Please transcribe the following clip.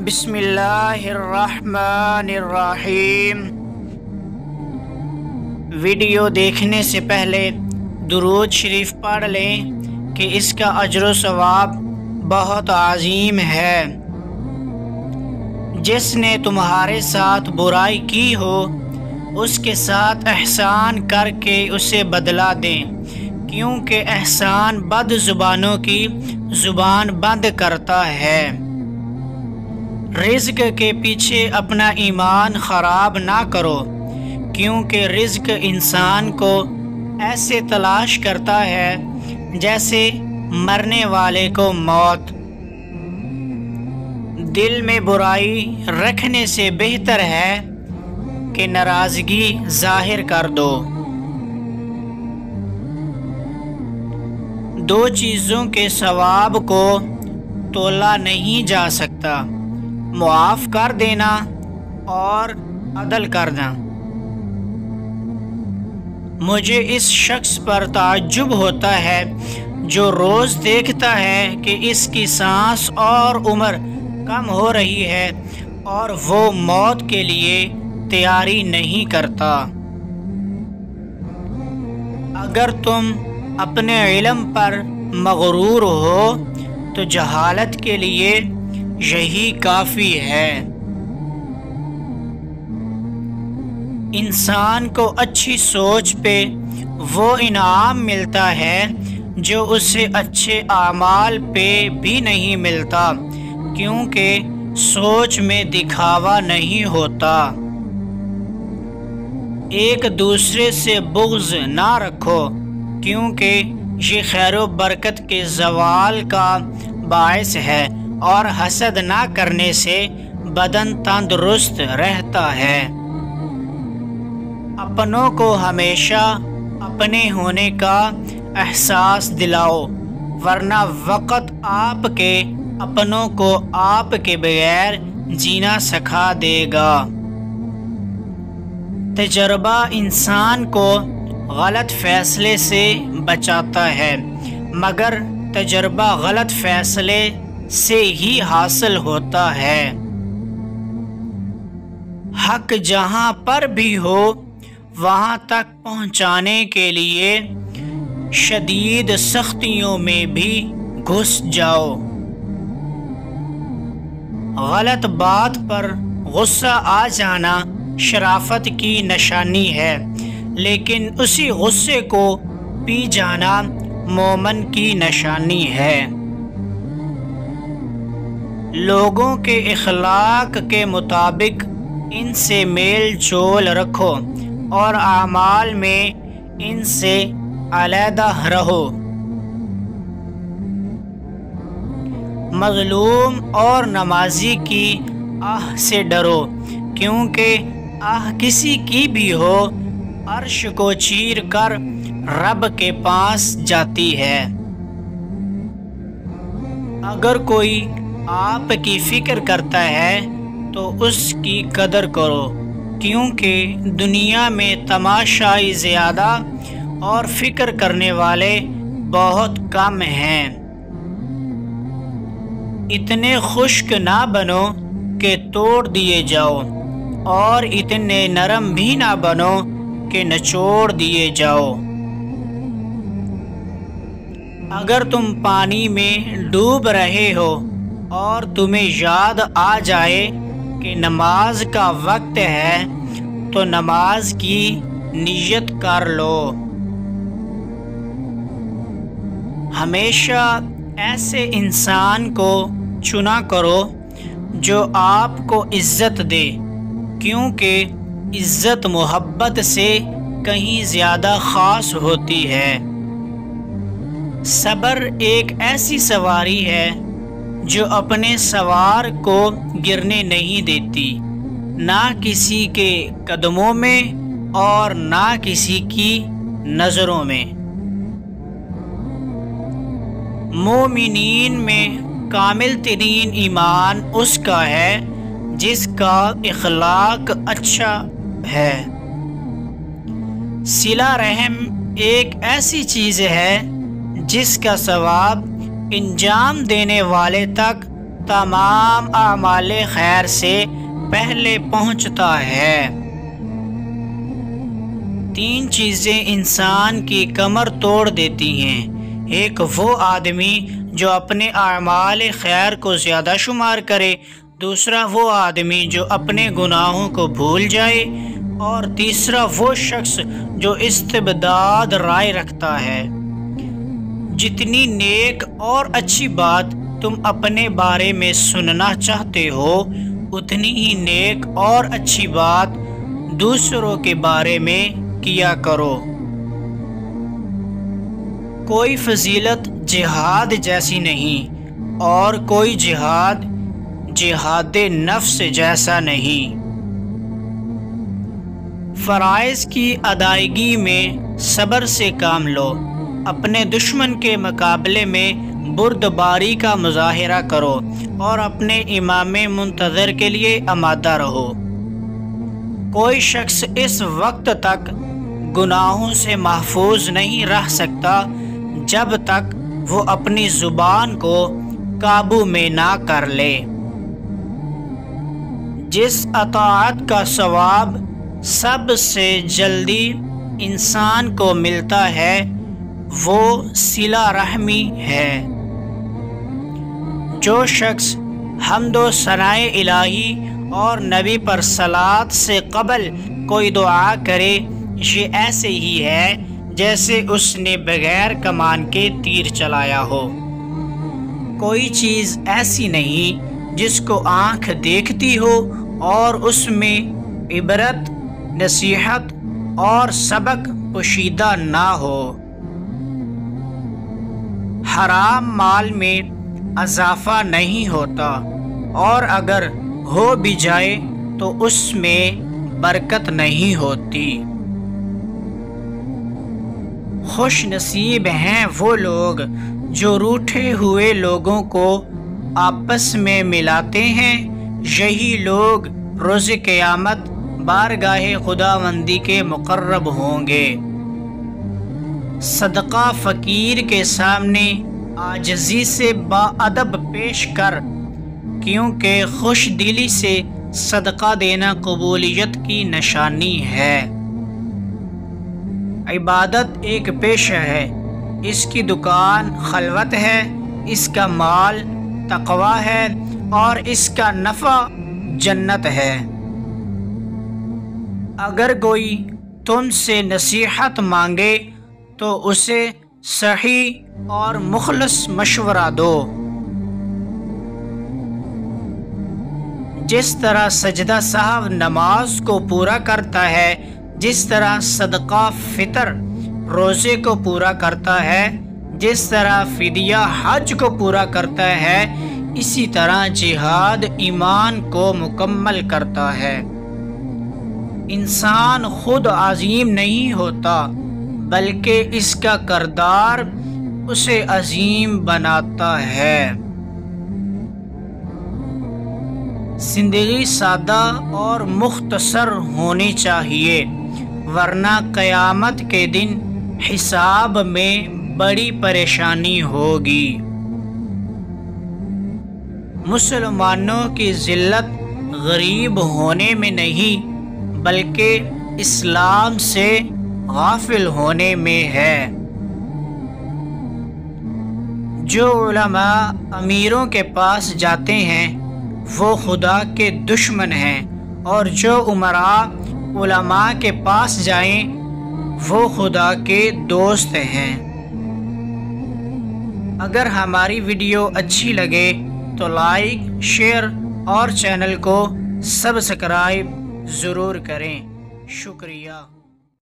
بسم اللہ الرحمن الرحیم۔ ویڈیو دیکھنے سے پہلے درود شریف پڑھ لیں کہ اس کا اجر و ثواب بہت عظیم ہے۔ جس نے تمہارے ساتھ برائی کی ہو اس کے ساتھ احسان کر کے اسے بدلہ دیں، کیونکہ احسان بد زبانوں کی زبان بند کرتا ہے۔ رزق کے پیچھے اپنا ایمان خراب نہ کرو، کیونکہ رزق انسان کو ایسے تلاش کرتا ہے جیسے مرنے والے کو موت۔ دل میں برائی رکھنے سے بہتر ہے کہ ناراضگی ظاہر کر دو۔ دو چیزوں کے ثواب کو تولا نہیں جا سکتا، معاف کر دینا اور عدل کرنا۔ مجھے اس شخص پر تعجب ہوتا ہے جو روز دیکھتا ہے کہ اس کی سانس اور عمر کم ہو رہی ہے اور وہ موت کے لیے تیاری نہیں کرتا۔ اگر تم اپنے علم پر مغرور ہو تو جہالت کے لیے یہی کافی ہے۔ انسان کو اچھی سوچ پہ وہ انعام ملتا ہے جو اسے اچھے اعمال پہ بھی نہیں ملتا، کیونکہ سوچ میں دکھاوا نہیں ہوتا۔ ایک دوسرے سے بغض نہ رکھو، کیونکہ یہ خیر و برکت کے زوال کا باعث ہے، اور حسد نہ کرنے سے بدن تندرست رہتا ہے۔ اپنوں کو ہمیشہ اپنے ہونے کا احساس دلاؤ، ورنہ وقت آپ کے اپنوں کو آپ کے بغیر جینا سکھا دے گا۔ تجربہ انسان کو غلط فیصلے سے بچاتا ہے، مگر تجربہ غلط فیصلے سے ہی حاصل ہوتا ہے۔ حق جہاں پر بھی ہو وہاں تک پہنچانے کے لیے شدید سختیوں میں بھی گھس جاؤ۔ غلط بات پر غصہ آ جانا شرافت کی نشانی ہے، لیکن اسی غصے کو پی جانا مومن کی نشانی ہے۔ لوگوں کے اخلاق کے مطابق ان سے میل جول رکھو اور اعمال میں ان سے علیحدہ رہو۔ مظلوم اور نمازی کی آہ سے ڈرو، کیونکہ آہ کسی کی بھی ہو عرش کو چیر کر رب کے پاس جاتی ہے۔ اگر کوئی آپ کی فکر کرتا ہے تو اس کی قدر کرو، کیونکہ دنیا میں تماشائی زیادہ اور فکر کرنے والے بہت کم ہیں۔ اتنے خشک نہ بنو کہ توڑ دیے جاؤ، اور اتنے نرم بھی نہ بنو کہ نچوڑ دیے جاؤ۔ اگر تم پانی میں ڈوب رہے ہو اور تمہیں یاد آ جائے کہ نماز کا وقت ہے تو نماز کی نیت کر لو۔ ہمیشہ ایسے انسان کو چنا کرو جو آپ کو عزت دے، کیونکہ عزت محبت سے کہیں زیادہ خاص ہوتی ہے۔ صبر ایک ایسی سواری ہے جو اپنے سوار کو گرنے نہیں دیتی، نہ کسی کے قدموں میں اور نہ کسی کی نظروں میں۔ مومنین میں کامل ترین ایمان اس کا ہے جس کا اخلاق اچھا ہے۔ صلہ رحم ایک ایسی چیز ہے جس کا ثواب انجام دینے والے تک تمام اعمال خیر سے پہلے پہنچتا ہے۔ 3 چیزیں انسان کی کمر توڑ دیتی ہیں۔ ایک وہ آدمی جو اپنے اعمال خیر کو زیادہ شمار کرے، دوسرا وہ آدمی جو اپنے گناہوں کو بھول جائے، اور تیسرا وہ شخص جو استبداد رائے رکھتا ہے۔ جتنی نیک اور اچھی بات تم اپنے بارے میں سننا چاہتے ہو، اتنی ہی نیک اور اچھی بات دوسروں کے بارے میں کیا کرو۔ کوئی فضیلت جہاد جیسی نہیں، اور کوئی جہاد نفس جیسا نہیں۔ فرائض کی ادائیگی میں صبر سے کام لو، اپنے دشمن کے مقابلے میں بردباری کا مظاہرہ کرو، اور اپنے امام منتظر کے لیے آمادہ رہو۔ کوئی شخص اس وقت تک گناہوں سے محفوظ نہیں رہ سکتا جب تک وہ اپنی زبان کو قابو میں نہ کر لے۔ جس اطاعت کا ثواب سب سے جلدی انسان کو ملتا ہے وہ صلہ رحمی ہے۔ جو شخص حمد و ثناء الہی اور نبی پر صلاۃ سے قبل کوئی دعا کرے، یہ ایسے ہی ہے جیسے اس نے بغیر کمان کے تیر چلایا ہو۔ کوئی چیز ایسی نہیں جس کو آنکھ دیکھتی ہو اور اس میں عبرت، نصیحت اور سبق پوشیدہ نہ ہو۔ حرام مال میں اضافہ نہیں ہوتا، اور اگر ہو بھی جائے تو اس میں برکت نہیں ہوتی۔ خوش نصیب ہیں وہ لوگ جو روٹھے ہوئے لوگوں کو آپس میں ملاتے ہیں، یہی لوگ روز قیامت بارگاہ خداوندی کے مقرب ہوں گے۔ صدقہ فقیر کے سامنے عاجزی سے باادب پیش کر، کیونکہ خوش دلی سے صدقہ دینا قبولیت کی نشانی ہے۔ عبادت ایک پیشہ ہے، اس کی دکان خلوت ہے، اس کا مال تقویٰ ہے، اور اس کا نفع جنت ہے۔ اگر کوئی تم سے نصیحت مانگے تو اسے صحیح اور مخلص مشورہ دو۔ جس طرح سجدہ سہو نماز کو پورا کرتا ہے، جس طرح صدقہ فطر روزے کو پورا کرتا ہے، جس طرح فدیہ حج کو پورا کرتا ہے، اسی طرح جہاد ایمان کو مکمل کرتا ہے۔ انسان خود عظیم نہیں ہوتا، بلکہ اس کا کردار اسے عظیم بناتا ہے۔ زندگی سادہ اور مختصر ہونی چاہیے، ورنہ قیامت کے دن حساب میں بڑی پریشانی ہوگی۔ مسلمانوں کی ذلت غریب ہونے میں نہیں، بلکہ اسلام سے غافل ہونے میں ہے۔ جو علماء امیروں کے پاس جاتے ہیں وہ خدا کے دشمن ہیں، اور جو امراء علماء کے پاس جائیں وہ خدا کے دوست ہیں۔ اگر ہماری ویڈیو اچھی لگے تو لائک، شیئر اور چینل کو سبسکرائب ضرور کریں۔ شکریہ۔